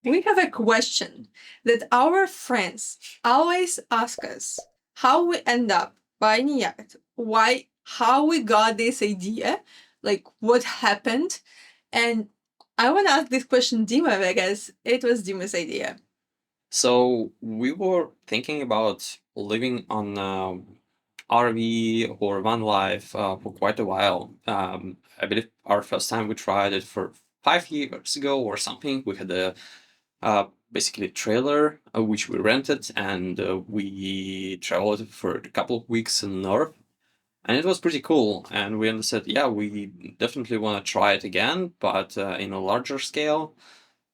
We have a question that our friends always ask us how we end up buying a yacht, why, how we got this idea, like what happened. And I want to ask this question Dima because it was Dima's idea. So we were thinking about living on RV or van life for quite a while. I believe our first time we tried it for 5 years ago or something. We had a basically trailer which we rented, and we traveled for a couple of weeks in the north, and it was pretty cool. And we understood, yeah, we definitely want to try it again, but in a larger scale.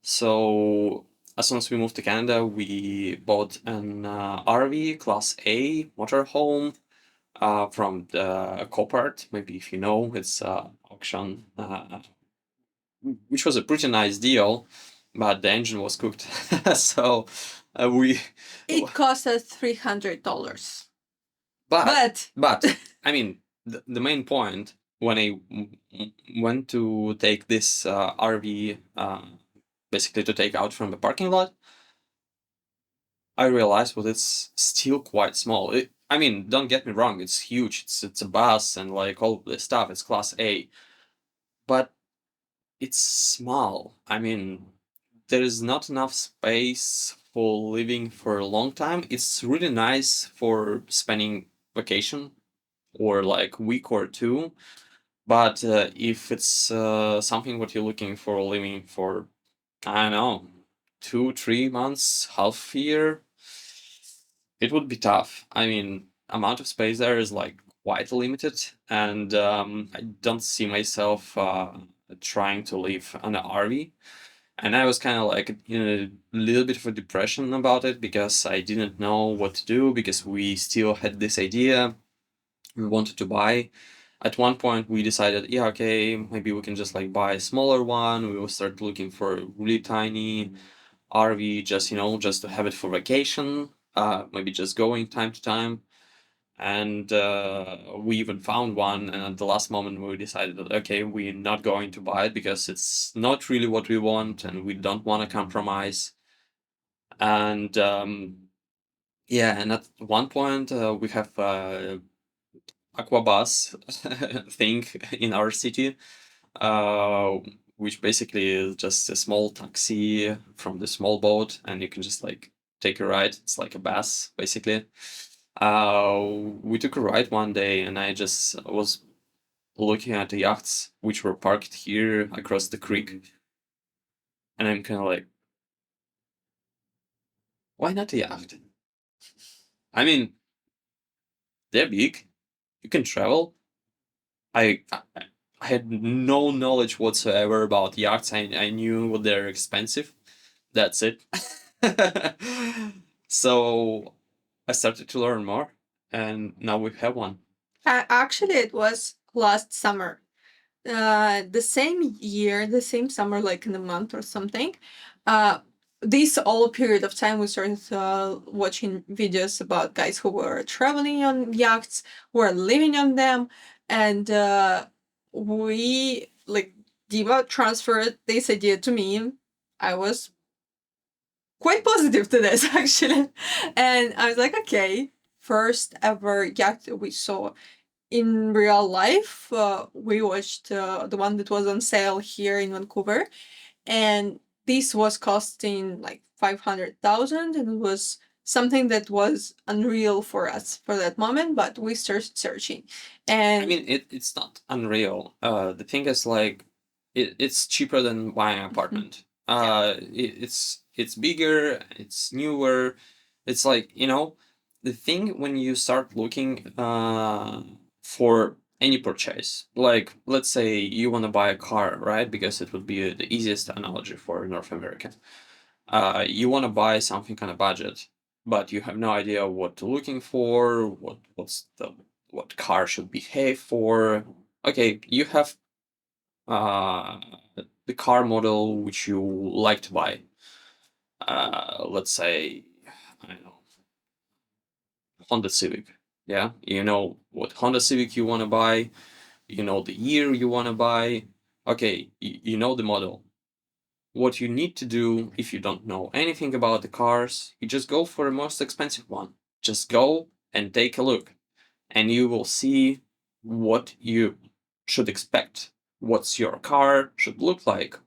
So as soon as we moved to Canada, we bought an RV Class A motorhome from the Copart. Maybe if you know, it's auction, which was a pretty nice deal, but the engine was cooked. So we, It cost us $300. but But but I mean, the main point when I went to take this RV, basically to take out from the parking lot, I realized, well, it's still quite small. I mean, don't get me wrong, it's huge. It's a bus and like all of this stuff. It's Class A, but it's small. I mean, there is not enough space for living for a long time. It's really nice for spending vacation or like week or two. But if it's something what you're looking for living for, I don't know, 2, 3 months, half a year, it would be tough. I mean, amount of space there is like quite limited, and I don't see myself trying to live on an RV. And I was kind of like in a little bit of a depression about it because I didn't know what to do because we still had this idea we wanted to buy. At one point, we decided, yeah, okay, maybe we can just like buy a smaller one. We will start looking for a really tiny RV, just just to have it for vacation. Maybe just going time to time. And we even found one. And at the last moment, we decided that okay, we're not going to buy it because it's not really what we want, and we don't want to compromise. And yeah, and at one point, we have aquabus thing in our city, uh, which basically is just a small taxi from the small boat, and you can just like take a ride. It's like a bus, basically. We took a ride one day, and I just was looking at the yachts which were parked here across the creek, and I'm kind of like, why not a yacht? I mean, they're big. You can travel. I had no knowledge whatsoever about yachts. I knew they're expensive. That's it. So I started to learn more, and now we have one. actually, it was last summer. The same year, the same summer, like in a month or something. Uh, this all period of time, we started watching videos about guys who were traveling on yachts, who were living on them, and we like Diva transferred this idea to me. I was quite positive to this actually, and I was like, okay, first ever yacht we saw in real life. We watched the one that was on sale here in Vancouver, and this was costing like 500,000, and it was something that was unreal for us for that moment. But we started searching, I and mean, it's not unreal. The thing is, like, it's cheaper than buying an apartment. It's bigger, it's newer. It's like, the thing when you start looking for any purchase, like let's say you want to buy a car, right? Because it would be the easiest analogy for North America. You want to buy something on a budget, but you have no idea what to looking for, what car should behave for. Okay, you have uh, the car model which you like to buy. Let's say, I don't know, Honda Civic. Yeah, you know what Honda Civic you want to buy. You know the year you want to buy. Okay, you know the model. what you need to do if you don't know anything about the cars, you just go for the most expensive one. Just go and take a look, and you will see what you should expect. What's your car should look like,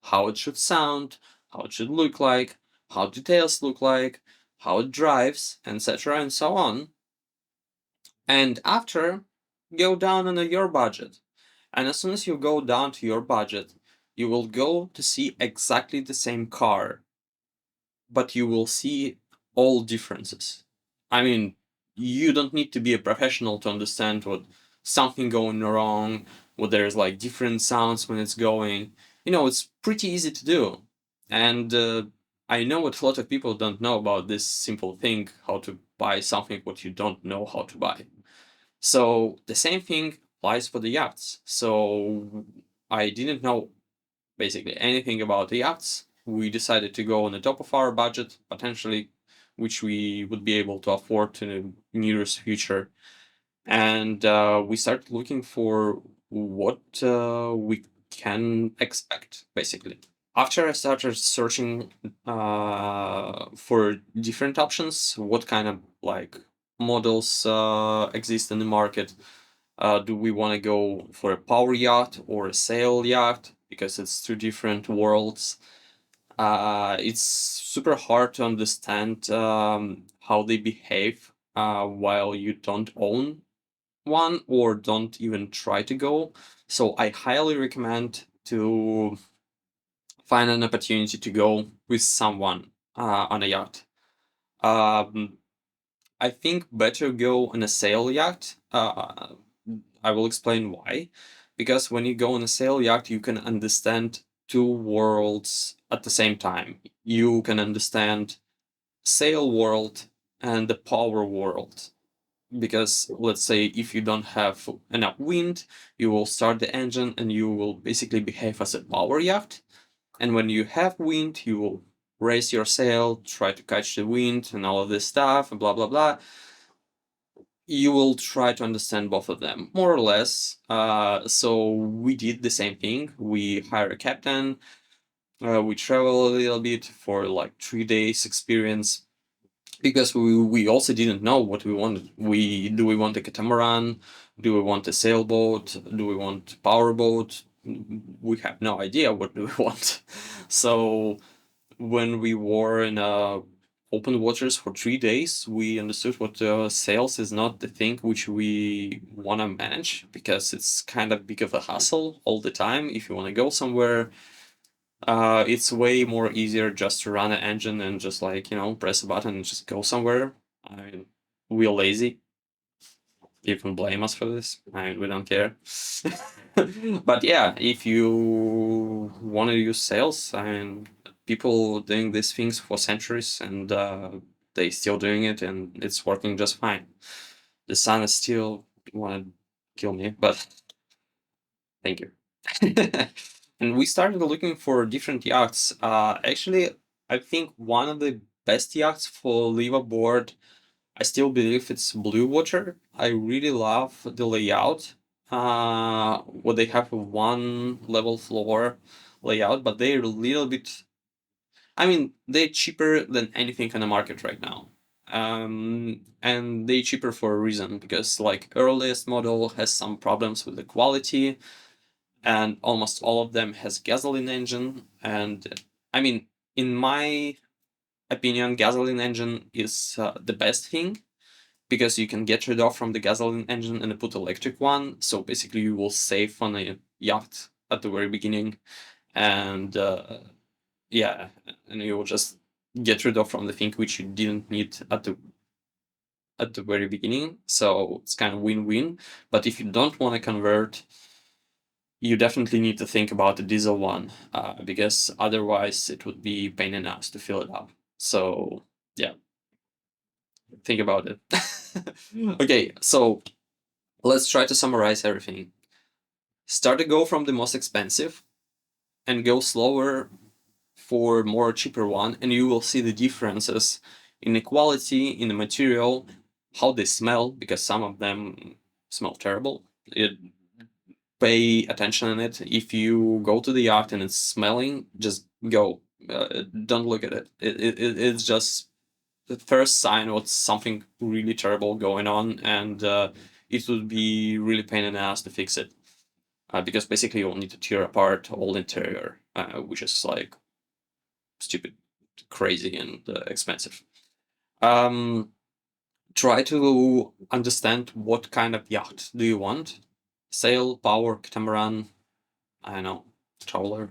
how it should sound, how it should look like, how details look like, how it drives, etc., and so on. And after, go down on your budget. And as soon as you go down to your budget, you will go to see exactly the same car, but you will see all differences. I mean, you don't need to be a professional to understand what something going wrong, what there's like different sounds when it's going. It's pretty easy to do. And I know what a lot of people don't know about this simple thing, how to buy something what you don't know how to buy. So the same thing applies for the yachts. So I didn't know basically anything about the yachts. We decided to go on the top of our budget, potentially, which we would be able to afford in the nearest future. And we started looking for what we can expect, basically. After I started searching for different options, what kind of like models exist in the market, do we want to go for a power yacht or a sail yacht? Because it's two different worlds. It's super hard to understand how they behave while you don't own one or don't even try to go. So I highly recommend to find an opportunity to go with someone on a yacht. Um, I think better go on a sail yacht. I will explain why. Because when you go on a sail yacht, you can understand two worlds at the same time. You can understand sail world and the power world. Because let's say if you don't have enough wind, you will start the engine and you will basically behave as a power yacht. And when you have wind, you will raise your sail, try to catch the wind and all of this stuff, and blah blah blah. You will try to understand both of them, more or less. So we did the same thing. We hire a captain. We travel a little bit for like 3 days experience because we also didn't know what we wanted. Do we want a catamaran? Do we want a sailboat? Do we want powerboat? We have no idea what do we want. So when we were in open waters for 3 days, we understood what sales is not the thing which we want to manage because it's kind of big of a hassle all the time. If you want to go somewhere, it's way more easier just to run an engine and just like press a button and just go somewhere. I mean, we're lazy. You can blame us for this. I mean, we don't care. But yeah, if you want to use sales, I mean, people doing these things for centuries and they still doing it and it's working just fine. The sun is still want to kill me, but thank you. And we started looking for different yachts. Actually, I think one of the best yachts for live aboard, I still believe it's Blue Water. I really love the layout. What they have a one level floor layout, but they're a little bit. I mean, they're cheaper than anything on the market right now. And they're cheaper for a reason because like earliest model has some problems with the quality, and almost all of them has gasoline engine. And I mean, in my opinion, gasoline engine is the best thing because you can get rid of from the gasoline engine and put electric one. So basically, you will save on a yacht at the very beginning, and yeah, and you will just get rid of from the thing which you didn't need at the very beginning. So it's kind of win-win. But if you don't want to convert, you definitely need to think about the diesel one because otherwise it would be pain in the ass to fill it up. So yeah, think about it. Okay, so let's try to summarize everything. Start to go from the most expensive and go slower for more cheaper one, and you will see the differences in the quality, in the material, how they smell, because some of them smell terrible. Pay attention on it. If you go to the yacht and it's smelling, just go. Don't look at it. It's just the first sign of something really terrible going on, and it would be really pain in the ass to fix it. Because basically you'll need to tear apart all the interior, which is like stupid, crazy, and expensive. Um, Try to understand what kind of yacht do you want. Sail, power, catamaran, I don't know, trawler.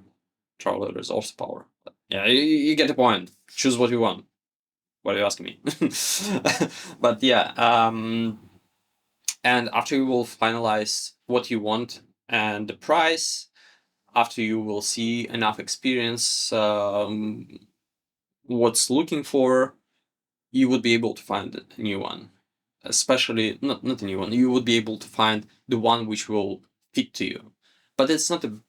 Trawler is also power. But yeah, you get the point. Choose what you want. What are you asking me? But yeah, and after you will finalize what you want and the price, after you will see enough experience, what's looking for, you would be able to find a new one. Especially not a new one. You would be able to find the one which will fit to you. But it's not a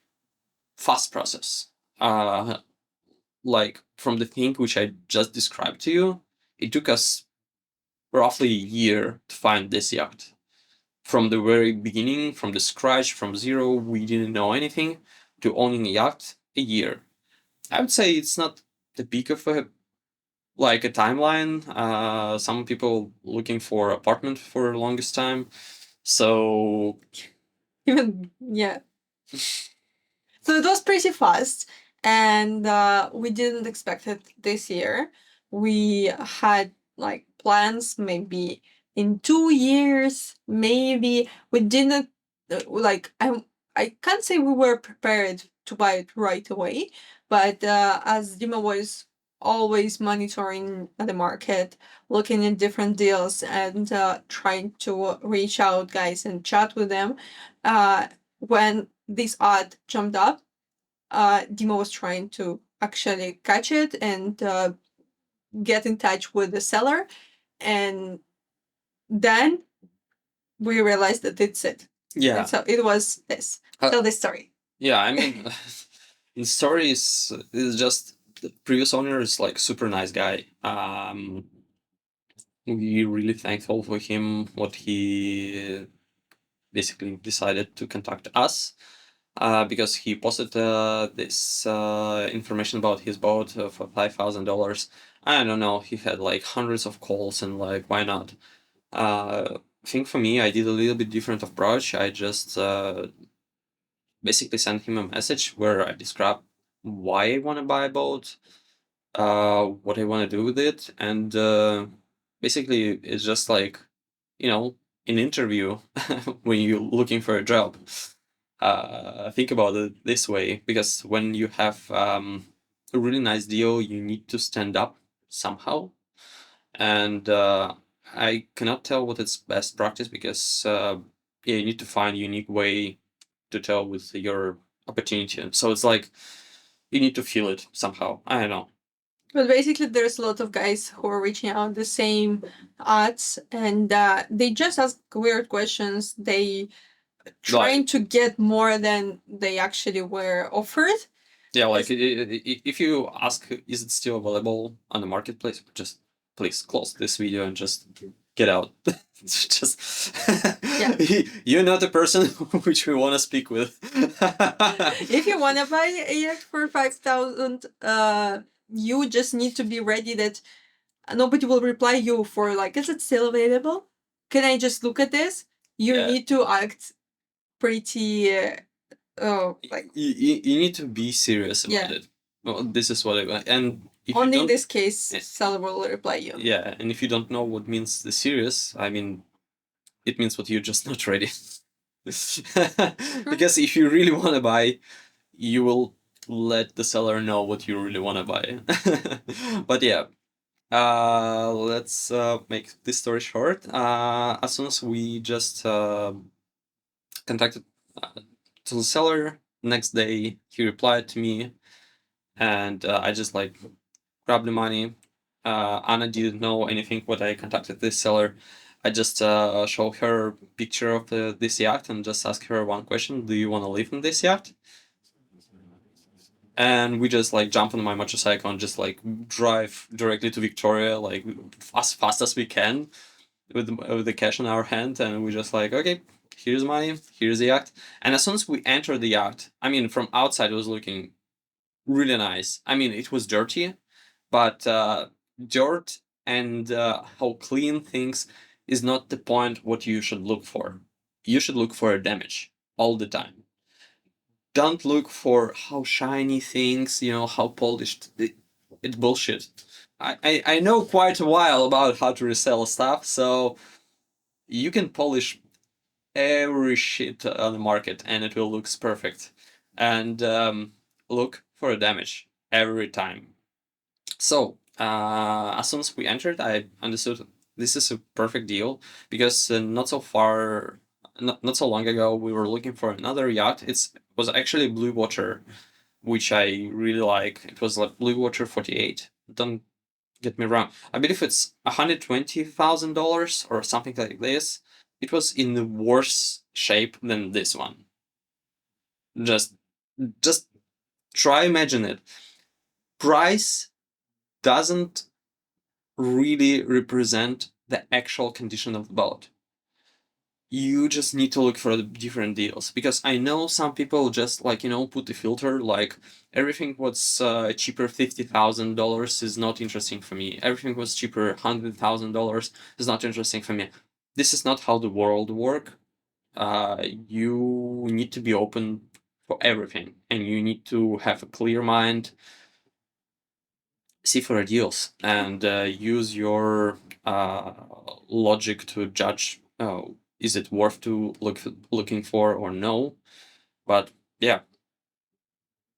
fast process. Like from the thing which I just described to you, it took us roughly a year to find this yacht. From the very beginning, from the scratch, from zero, we didn't know anything, to owning a yacht, a year. I would say it's not the peak of a timeline. Some people looking for apartment for the longest time. So Even yeah. So it was pretty fast, and we didn't expect it this year. We had like plans maybe in 2 years, maybe we didn't like I can't say we were prepared to buy it right away, but as Dima was always monitoring the market, looking at different deals, and trying to reach out guys and chat with them, when this ad jumped up, Dima was trying to actually catch it and get in touch with the seller. And then we realized that it's it. yeah. And so it was this. Tell this story. Yeah, I mean, the story is just the previous owner is like super nice guy. We really thankful for him what he basically decided to contact us. Because he posted this information about his boat for $5,000. I don't know. He had like hundreds of calls, and like, why not? I think for me, I did a little bit different approach. I just basically sent him a message where I describe why I want to buy a boat, what I want to do with it, and basically it's just like, an interview when you're looking for a job. Think about it this way, because when you have a really nice deal, you need to stand up somehow, and I cannot tell what is best practice, because yeah, you need to find a unique way to tell with your opportunity. So it's like you need to feel it somehow. I don't know. But basically, there's a lot of guys who are reaching out the same ads, and they just ask weird questions. They trying to get more than they actually were offered. Yeah, like if you ask, is it still available on the marketplace? Just please close this video and just get out. Just Yeah. you're not the person which we want to speak with. If you want to buy a yacht for 5,000, you just need to be ready that nobody will reply you for like, is it still available? Can I just look at this? You Yeah. need to act pretty like you need to be serious about Yeah. it. Well, this is what I want. And if you only in don't, this case seller will reply you. yeah, and if you don't know what means the serious, I mean, it means what you're just not ready. Because if you really want to buy, you will let the seller know what you really want to buy. But yeah, let's make this story short. As soon as we just contacted to the seller, next day he replied to me, and I just like grabbed the money. Anna didn't know anything when I contacted this seller. I just show her picture of this yacht and just ask her one question: do you want to live in this yacht? And we just like jump on my motorcycle and just like drive directly to Victoria, like as fast as we can, with the cash in our hand, and we just like, okay, here's money, here's the yacht. And as soon as we enter the yacht, I mean, from outside it was looking really nice. I mean, it was dirty, but dirt and how clean things is not the point what you should look for. You should look for a damage all the time. Don't look for how shiny things, how polished. It's bullshit. I know quite a while about how to resell stuff, so you can polish every shit on the market and it will look perfect. And look for a damage every time. So as soon as we entered, I understood this is a perfect deal because not so long ago we were looking for another yacht. It was actually Blue Water, which I really like. It was like Blue Water 48. Don't get me wrong. I believe it's $120,000 or something like this. It was in the worse shape than this one. Just, just try imagine it. Price doesn't really represent the actual condition of the boat. You just need to look for the different deals because I know some people just put the filter like everything what's cheaper $50,000 is not interesting for me. Everything was cheaper $100,000 is not interesting for me. This is not how the world work. You need to be open for everything and you need to have a clear mind, see for deals and use your logic to judge is it worth to looking for or no. But yeah,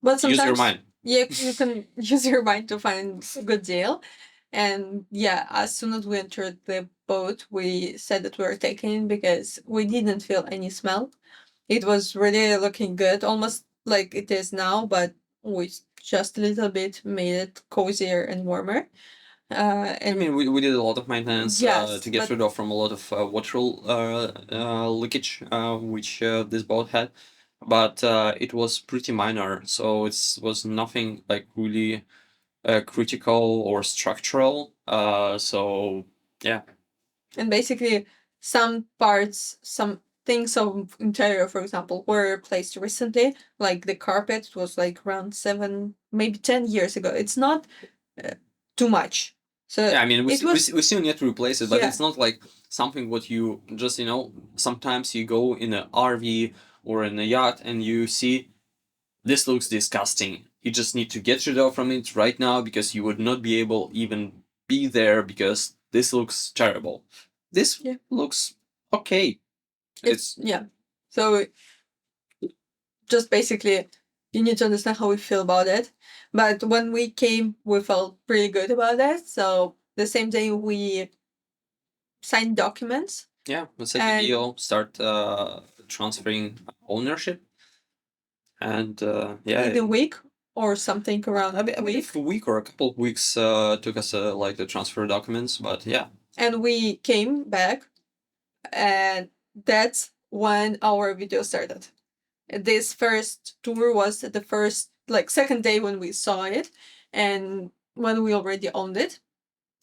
But use your sometimes mind. you can use your mind to find a good deal. And yeah, as soon as we entered the boat, we said that we were taking because we didn't feel any smell. It was really looking good, almost like it is now, but we just a little bit made it cozier and warmer. I And mean, we did a lot of maintenance yes, to get but rid of from a lot of water leakage which this boat had, but it was pretty minor, so it was nothing like really critical or structural. So yeah, and basically some parts, some things of interior, for example, were replaced recently. Like the carpet was like around 7, maybe 10 years ago. It's not uh, too much. So yeah. I mean, it was we still need to replace it, but yeah, it's not like something what you just Sometimes you go in an RV or in a yacht and you see this looks disgusting. You just need to get rid of from it right now because you would not be able even be there because this looks terrible. This yeah, looks okay. it's yeah. So just basically you need to understand how we feel about it. But when we came, we felt pretty good about it. So the same day we signed documents. Yeah, let's set the And deal, start transferring ownership, and in yeah, a week or something around I a believe week. a week or a couple of weeks took us like the transfer documents, but yeah. And we came back, and that's when our video started. This first tour was the first, like, second day when we saw it, and when we already owned it.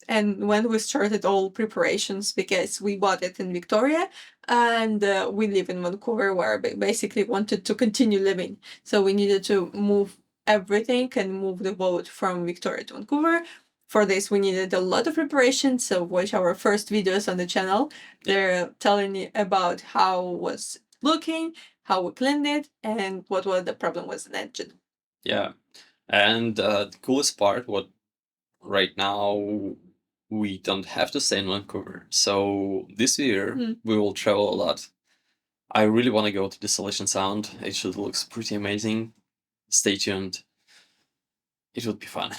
And when we started all preparations, because we bought it in Victoria and we live in Vancouver, where we basically wanted to continue living. So we needed to move everything and move the boat from Victoria to Vancouver. For this, we needed a lot of preparation. So watch our first videos on the channel. They're telling you about how it was looking, how we cleaned it, and what was the problem with the engine. Yeah, and the coolest part, what right now we don't have to stay in Vancouver. So this year we will travel a lot. I really want to go to Desolation Sound. It should looks pretty amazing. Stay tuned. It would be fun.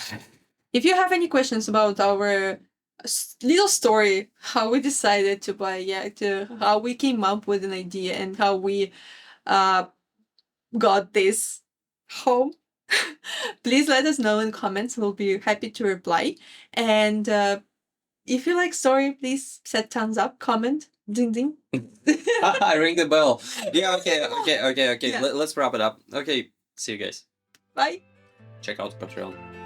If you have any questions about our little story, how we decided to buy Yacht, how we came up with an idea, and how we uh, got this home, please let us know in comments. We'll be happy to reply. And if you like story, please set thumbs up, comment, ding ding. I ring the bell. Yeah, okay. Yeah. Let's wrap it up. Okay, see you guys. Bye. Check out Patreon.